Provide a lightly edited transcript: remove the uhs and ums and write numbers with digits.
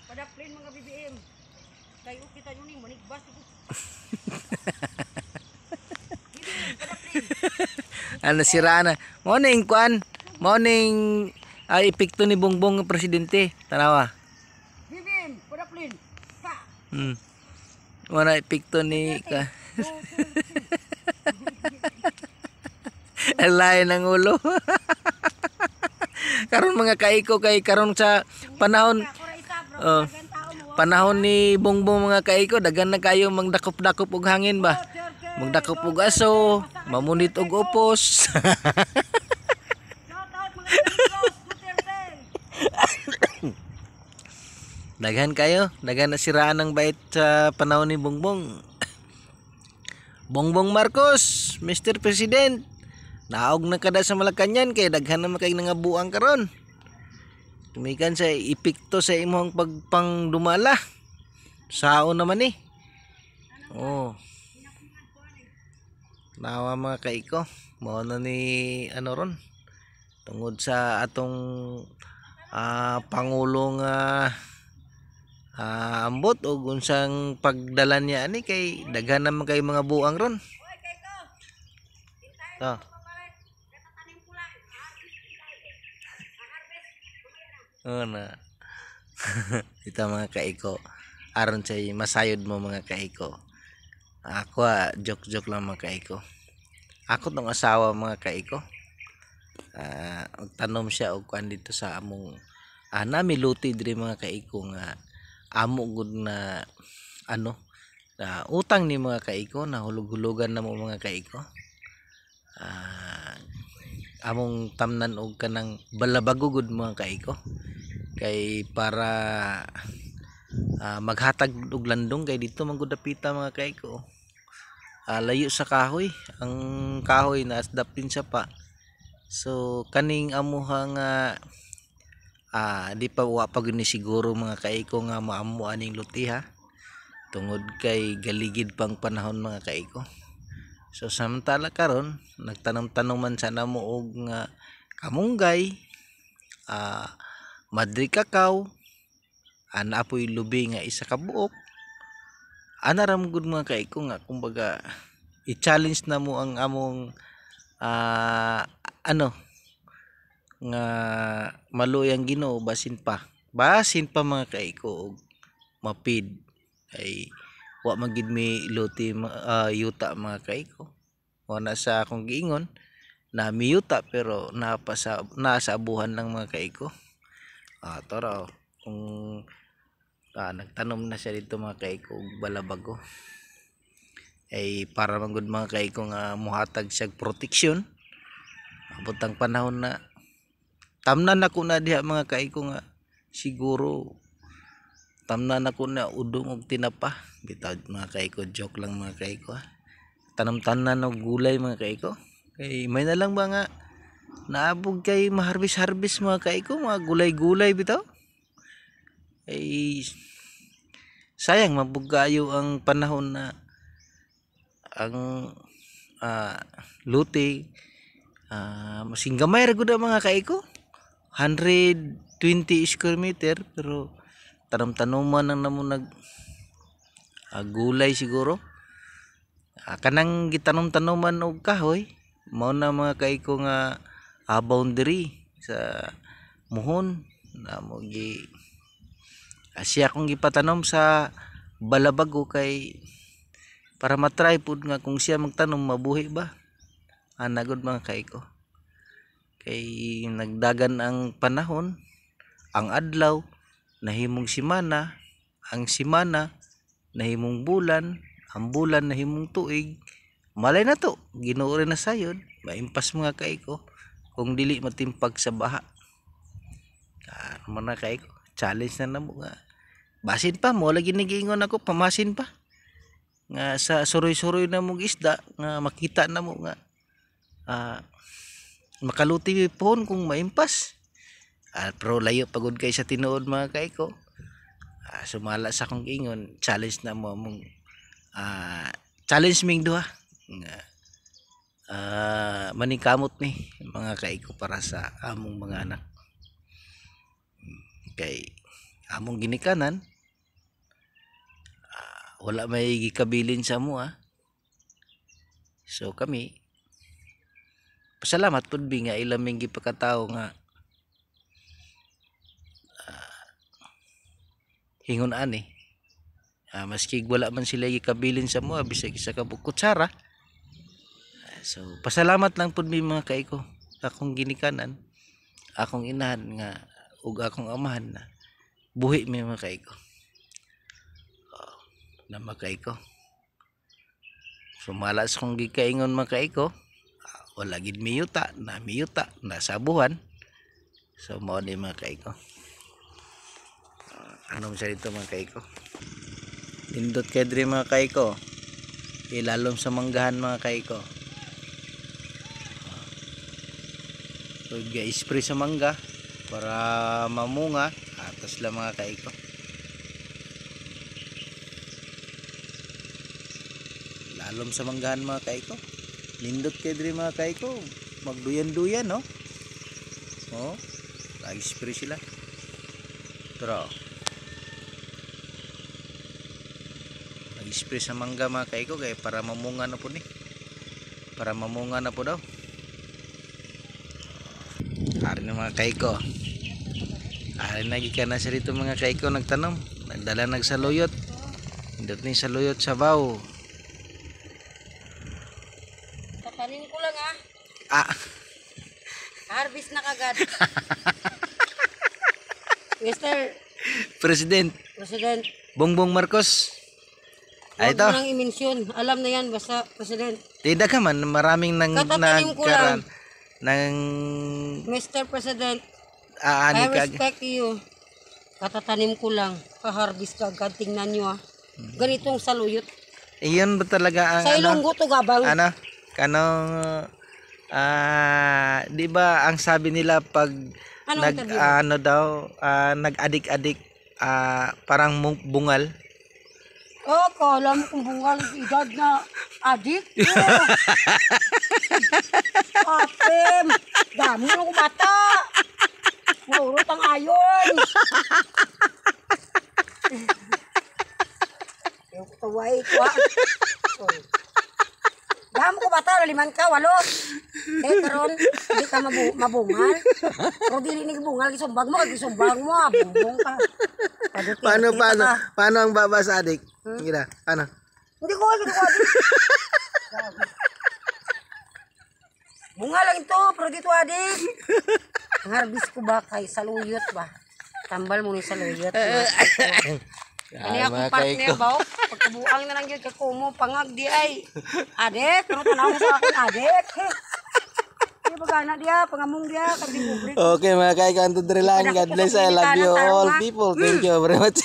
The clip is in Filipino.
Padaplin mga BBM. Kayo kita nyo ni manigbas ko. BBM, padaplin. Ano sira na. Morning kuan. Morning epekto ni Bongbong nga presidente. Tanawa. BBM, padaplin. Ka. Wala epekto ni ka. Alay ng ulo. Karon mga kaiko kay karon sa panahon panahon ni Bongbong mga kaiko daghan na kayo magdakop-dakop og hangin ba. Magdakop og aso, mamunit og upos. Daghan kayo, daghan na siraan ng bait sa panahon ni Bongbong. Bongbong Marcos, Mr. President. Naog na kada sa Malacañang kay daghan na kay nangabuang karon. Tumikan sa epekto sa imong pagpangdumala. Sao naman eh. Oh. Nawa mga kaiko, mao na ni ano ron. Tungod sa atong pangulong ambot o unsang pagdala niya ani kay daghan naman kay mga buang ron. To. Na. Ito mga kaiko. Aron sa masayod mo mga kaiko. Ako joke lang mga kaiko. Ako tong asawa mga kaiko. Tanom siya og kuan dito sa among nami luti diri mga kaiko nga amo gud na ano utang ni mga kaiko na hulog-hulugan na mo mga kaiko. Among tamnan og kanang balabagugod mga kaiko kay para maghatag og landong kay dito man gud dapita mga kaiko. Layo sa kahoy, ang kahoy naasdap din siya pa. So kaning amuhang di pa wa pa gud ni siguro mga kaiko nga maamo aning luti ha. Tungod kay galigid pang panahon mga kaiko. So samantala karon nagtanom-tanoman sana mo og nga kamunggay, madri kakao, apoy lubi nga isa ka buok. Anaram gud mga kaiko nga kumbaga i-challenge na mo ang among nga maluyang Ginoo basin pa mga kaiko og mapid ay wa magid mi luti yuta mga kaiko. Wala sa akong giingon na miyuta pero nasa abuhan lang mga kaiko. Tara kung nagtanom na siya dito mga kaiko og balabago ay para magud mga kaiko nga muhatag siya proteksyon. Abot ang panahon na tamnan ako na diha mga kaiko nga siguro tamnan ako na udong og tinapa. Bitaw mga kaiko, joke lang mga kaiko. Tanam-tanan og gulay mga kaiko. Kay may na lang ba nga naabog kay maharbis-harbis mga kaiko, mga gulay-gulay bitaw. Ay sayang mabugayo ang panahon na ang luti masing gamay ra gud mga kaiko. 120 square meter pero tanom-tanoman nang namo nag gulay siguro. Kanang gitanom-tanoman og kahoy mao na mga kaiko nga boundary sa muhon na mo gi siya kung gipatanom sa balabago kay para matry pud nga kung siya magtanom mabuhi ba. Anagod mga kaiko. Kay nagdagan ang panahon, ang adlaw nahimong simana, ang simana nahimong bulan, ang bulan nahimong tuig. Malay na to, Ginoo rin na sayod, maimpas mga kaiko kung dili matimpag sa baha. Mga kaiko, challenge na namo nga. Basin pa mo lagi nigiingon ako pamasin pa. Nga sa suroy-suroy na mong isda nga makita na mo nga makaluti pohon kung maimpas. Pero layo pagod kay sa tinuod mga kaiko. Sumala sa akong ingon, challenge na mo mong challenge ming duha nga maningkamot ni mga kaiko para sa among mga anak. Kay among ginikanan, wala may gikabilin sa amo So kami pasalamat pud bi nga ilaming gipakatawo nga hingon ani. Maski wala man sila gikabilin sa amo bisag isa ka kutsara. So pasalamat lang pud mi mga kaiko. Akong ginikanan, akong inahan nga ug akong amahan na buhi mi mga kaiko. Na mga kaiko. So malas kong gikaingon mga kaiko, wala gid miyuta, na sabuhan. So mao ni mga kaiko. Anong sa dito mga kaiko? Nindot kay diri mga kaiko. Ilalom sa manggahan mga kaiko. So ga-spray sa mangga para mamunga atas lang mga kaiko. Lalom sa manggahan mga kaiko. Nindot kay diri mga kaiko. Magduyan-duyan no. Oh, nag-spray sila. Pero nag-spray sa mangga mga kaiko kay para mamunga na po ni. Para mamunga na po daw. Ari na mga kaiko. Ari na gikan na sa rito mga kaiko nagtanom. Nagdala nagsaluyot. Nindot ni saluyot sa baw. Tatanim ko lang Harvest na kagad. Mr. President Bongbong Marcos. Ay Huwag ito. mo nang i-mention. Alam na yan, basta President. Tidak ka man maraming Katatanim ko lang. ng Mr. President, aani I ka. respect you. Katatanim ko lang. Ka-harvest ka agad. Tingnan nyo Ganitong saluyot. Iyon ba talaga ang Sa Ilonggo to gabang. Kanong di ba ang sabi nila pag nag-adik-adik parang bungal. Kala mo kung bungal edad na adik. Apem, dami mo ko bata. Maurot ang ayon. Yung kawai ko dami ko bata, 5 ka, 8. Kaya karon, hindi ka mabungal. Pero dili ni bungal, gisumbag mo, bumbong ka. Paano ang baba sa adik? Gina, ano? Hindi ko adik. Bunga lang ito, pero dito adik. Ang harvest ko ba kay saluyot ba? Tambal mo ni saluyot. Ini ako partner ba? Pagkabuang na lang yun kakumo, pangag di ay. Adik, pero tanaw mo sa akin, adik. Hindi ba gana dia, pangamong dia, Okay mga kaikan, to lang. God bless, I love you all people. Thank you very much.